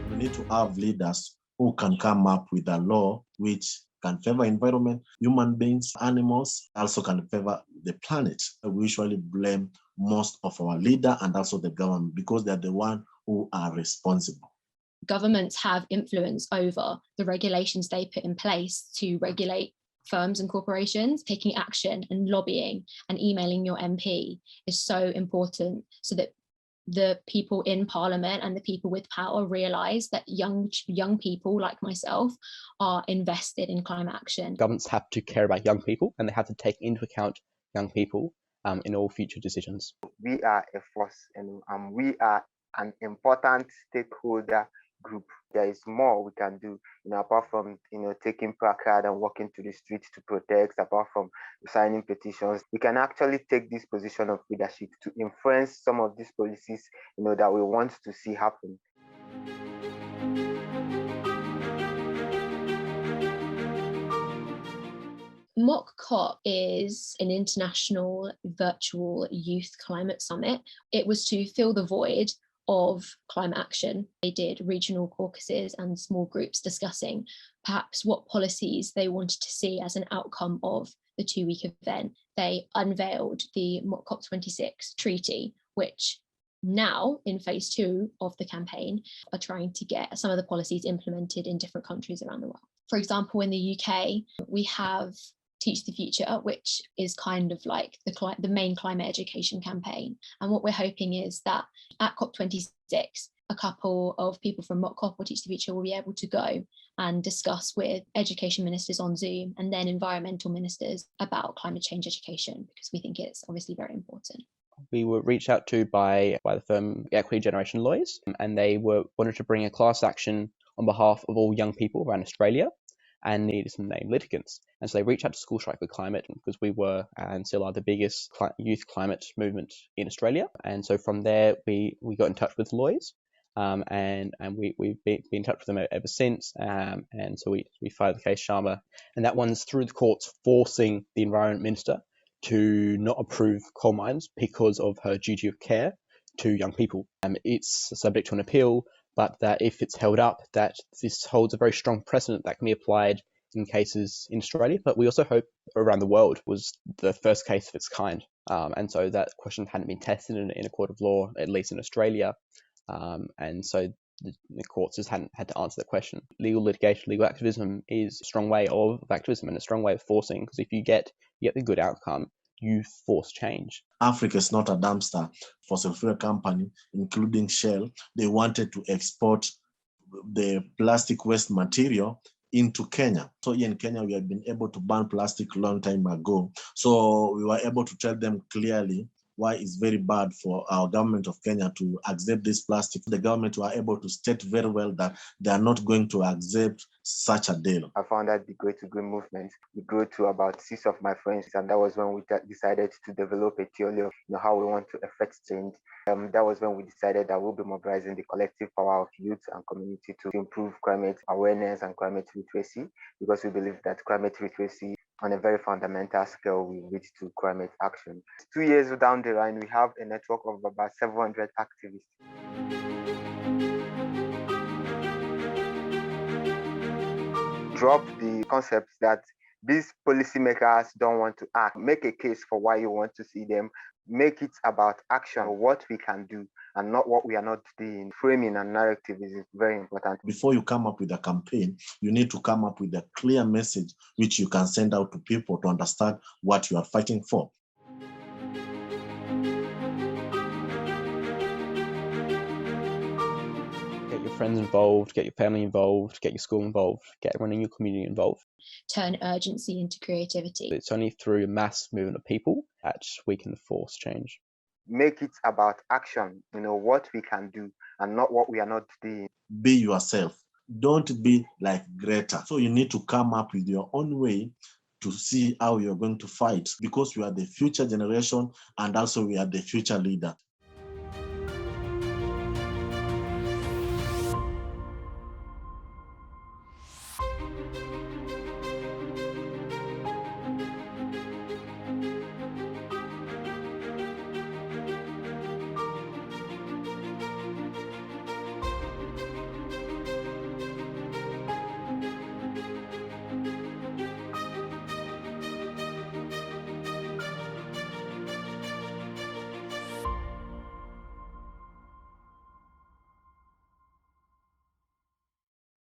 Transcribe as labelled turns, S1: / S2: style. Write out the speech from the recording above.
S1: We need to have leaders who can come up with a law which can favor environment, human beings, animals, also can favor the planet. We usually blame most of our leader and also the government because they're the one who are responsible.
S2: Governments have influence over the regulations they put in place to regulate firms and corporations. Taking action and lobbying and emailing your MP is so important so that the people in Parliament and the people with power realise that young people like myself are invested in climate action.
S3: Governments have to care about young people and they have to take into account young people in all future decisions.
S4: We are a force and we are an important stakeholder group. There is more we can do, apart from, taking placard and walking to the streets to protest, apart from signing petitions. We can actually take this position of leadership to influence some of these policies, that we want to see happen.
S2: Mock COP is an international virtual youth climate summit. It was to fill the void of climate action. They did regional caucuses and small groups discussing perhaps what policies they wanted to see as an outcome of the 2-week event. They unveiled the COP26 treaty, which now in phase 2 of the campaign are trying to get some of the policies implemented in different countries around the world. For example, in the UK, we have Teach the Future, which is kind of like the main climate education campaign. And what we're hoping is that at COP26, a couple of people from Mock COP or Teach the Future will be able to go and discuss with education ministers on Zoom and then environmental ministers about climate change education, because we think it's obviously very important.
S3: We were reached out to by the firm Equity Generation Lawyers, and they wanted to bring a class action on behalf of all young people around Australia and needed some named litigants. And so they reached out to School Strike for Climate because we were and still are the biggest youth climate movement in Australia. And so from there, we got in touch with lawyers and we've been in touch with them ever since. And so we filed the case Sharma, and that one's through the courts forcing the Environment Minister to not approve coal mines because of her duty of care to young people. It's subject to an appeal, but that if it's held up, that this holds a very strong precedent that can be applied in cases in Australia, but we also hope around the world. Was the first case of its kind. And so that question hadn't been tested in a court of law, at least in Australia. And so the courts just hadn't had to answer that question. Legal litigation, legal activism is a strong way of activism and a strong way of forcing, because if you get the good outcome, you force change.
S1: Africa is not a dumpster. Fossil fuel company, including Shell, they wanted to export the plastic waste material into Kenya. So here in Kenya, we have been able to ban plastic a long time ago. So we were able to tell them clearly why it's very bad for our government of Kenya to accept this plastic. The government were able to state very well that they are not going to accept such a deal.
S4: I found that the Great to Green movement, we grew to about 6 of my friends, and that was when we decided to develop a theory of how we want to affect change. That was when we decided that we'll be mobilizing the collective power of youth and community to improve climate awareness and climate literacy, because we believe that climate literacy on a very fundamental scale will lead to climate action. 2 years down the line, we have a network of about 700 activists. Drop the concept that these policymakers don't want to act. Make a case for why you want to see them. Make it about action, what we can do, and not what we are not doing. Framing and narrative is very important.
S1: Before you come up with a campaign, you need to come up with a clear message which you can send out to people to understand what you are fighting for.
S3: Get your friends involved, get your family involved, get your school involved, get everyone in your community involved.
S2: Turn urgency into creativity.
S3: It's only through a mass movement of people that we can force change.
S4: Make it about action, what we can do and not what we are not doing.
S1: Be yourself. Don't be like Greta. So you need to come up with your own way to see how you're going to fight, because we are the future generation and also we are the future leader.